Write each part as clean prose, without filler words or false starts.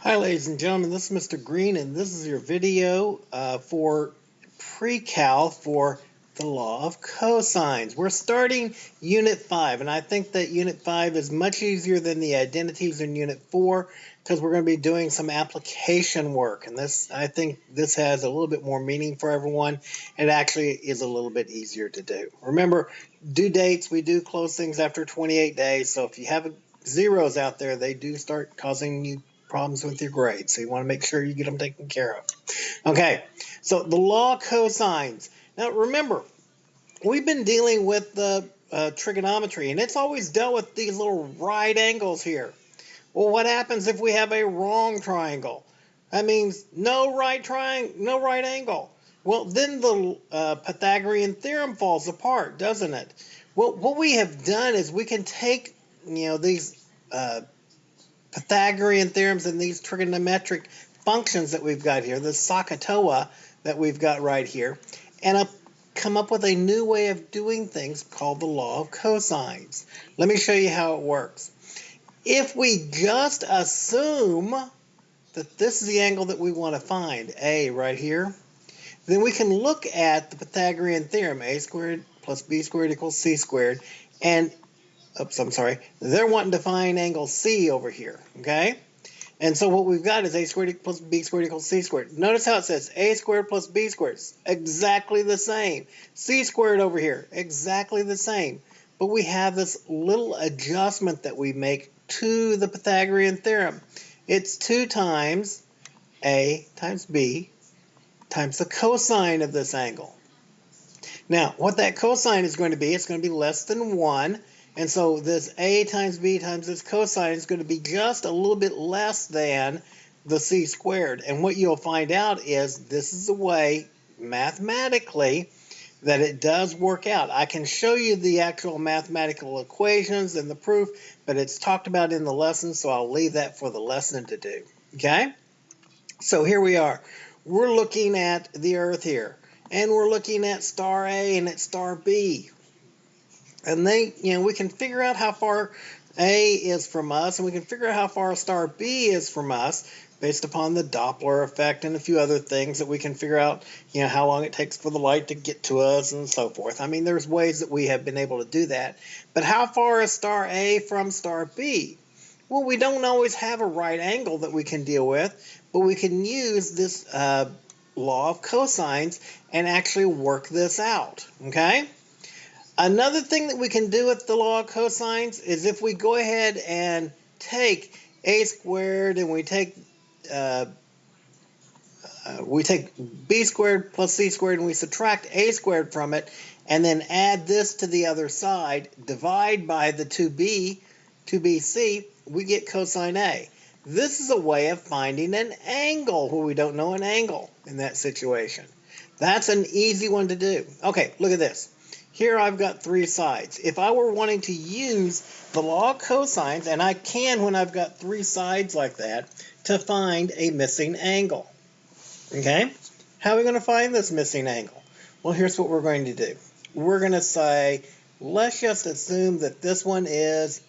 Hi ladies and gentlemen, this is Mr. Green and this is your video for pre-cal for the law of cosines. We're starting Unit 5 and I think that Unit 5 is much easier than the identities in Unit 4 because we're going to be doing some application work, and I think this has a little bit more meaning for everyone. It actually is a little bit easier to do. Remember, due dates, we do close things after 28 days, so if you have zeros out there, they do start causing you problems with your grades, so you want to make sure you get them taken care of. Okay, so the law of cosines. Now remember, we've been dealing with the trigonometry, and it's always dealt with these little right angles here. Well, what happens if we have a wrong triangle? That means no right angle. Well, then the Pythagorean theorem falls apart, doesn't it? Well, what we have done is we can take, these Pythagorean theorems and these trigonometric functions that we've got here, the SOHCAHTOA that we've got right here, and come up with a new way of doing things called the law of cosines. Let me show you how it works. If we just assume that this is the angle that we want to find, A right here, then we can look at the Pythagorean theorem, a squared plus b squared equals c squared, and they're wanting to find angle C over here, okay? And so what we've got is a squared plus b squared equals c squared. Notice how it says a squared plus b squared, exactly the same. C squared over here, exactly the same. But we have this little adjustment that we make to the Pythagorean theorem. It's 2 times a times b times the cosine of this angle. Now, what that cosine is going to be, it's going to be less than 1. And so this a times b times this cosine is going to be just a little bit less than the c squared. And what you'll find out is this is the way, mathematically, that it does work out. I can show you the actual mathematical equations and the proof, but it's talked about in the lesson, so I'll leave that for the lesson to do. Okay? So here we are. We're looking at the Earth here, and we're looking at star A and at star B. And we can figure out how far A is from us, and we can figure out how far star B is from us based upon the Doppler effect and a few other things that we can figure out, how long it takes for the light to get to us and so forth. I mean, there's ways that we have been able to do that. But how far is star A from star B? Well, we don't always have a right angle that we can deal with, but we can use this law of cosines and actually work this out, okay? Another thing that we can do with the law of cosines is if we go ahead and take a squared and we take b squared plus c squared and we subtract a squared from it and then add this to the other side, divide by the 2bc, we get cosine A. This is a way of finding an angle where we don't know an angle in that situation. That's an easy one to do. Okay, look at this. Here I've got 3 sides. If I were wanting to use the law of cosines, and I can when I've got 3 sides like that, to find a missing angle. Okay? How are we going to find this missing angle? Well, here's what we're going to do. We're going to say, let's just assume that this one is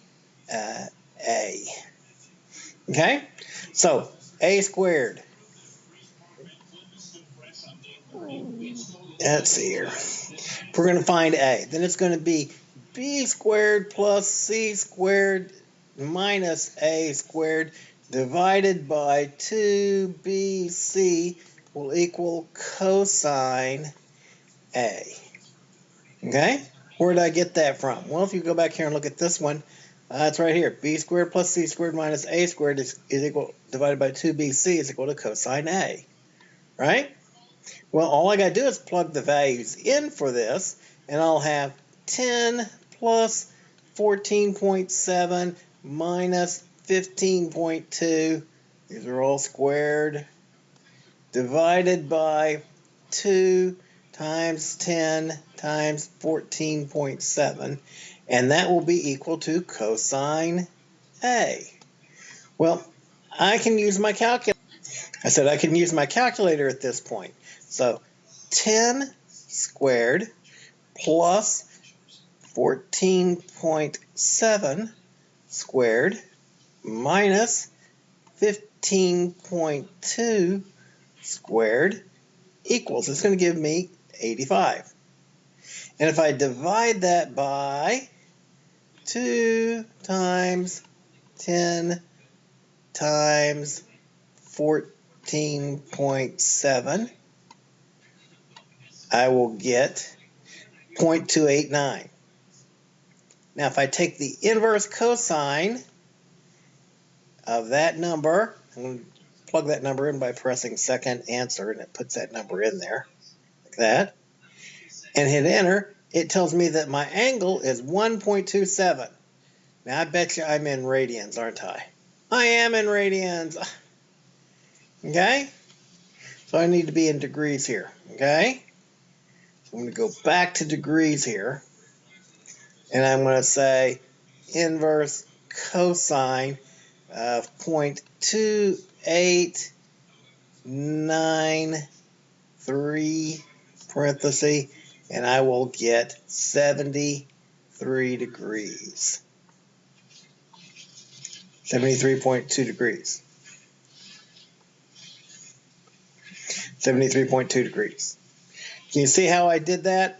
A. Okay? So, A squared. Let's see here. If we're going to find A, then it's going to be b squared plus c squared minus a squared divided by 2bc will equal cosine A. Okay? Where did I get that from? Well, if you go back here and look at this one, it's right here. B squared plus c squared minus a squared is equal, divided by 2bc is equal to cosine A. Right? Well, all I got to do is plug the values in for this, and I'll have 10 plus 14.7 minus 15.2, these are all squared, divided by 2 times 10 times 14.7, and that will be equal to cosine A. Well, I can use my calculator. I said I can use my calculator at this point. So 10 squared plus 14.7 squared minus 14.2 squared equals, it's going to give me 85. And if I divide that by 2 times 10 times 14.7, I will get 0.289. Now, if I take the inverse cosine of that number, I'm going to plug that number in by pressing second answer, and it puts that number in there, like that, and hit enter, it tells me that my angle is 1.27. Now, I bet you I'm in radians, aren't I? I am in radians. Okay? So I need to be in degrees here. Okay? So I'm going to go back to degrees here. And I'm going to say inverse cosine of 0.2893 parenthesis, and I will get 73 degrees. 73.2 degrees. 73.2 degrees. Can you see how I did that?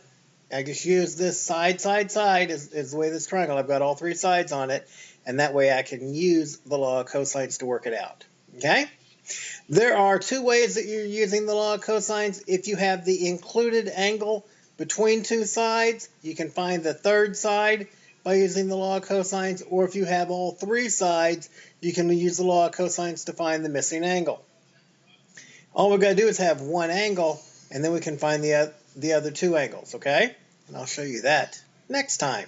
I just used this side is the way this triangle. I've got all three sides on it, and that way I can use the law of cosines to work it out. Okay? There are two ways that you're using the law of cosines. If you have the included angle between two sides, you can find the third side by using the law of cosines, or if you have all three sides, you can use the law of cosines to find the missing angle. All we've got to do is have one angle, and then we can find the other two angles, okay? And I'll show you that next time,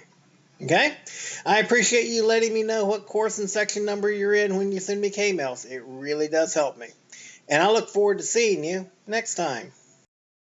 okay? I appreciate you letting me know what course and section number you're in when you send me K-mails. It really does help me. And I look forward to seeing you next time.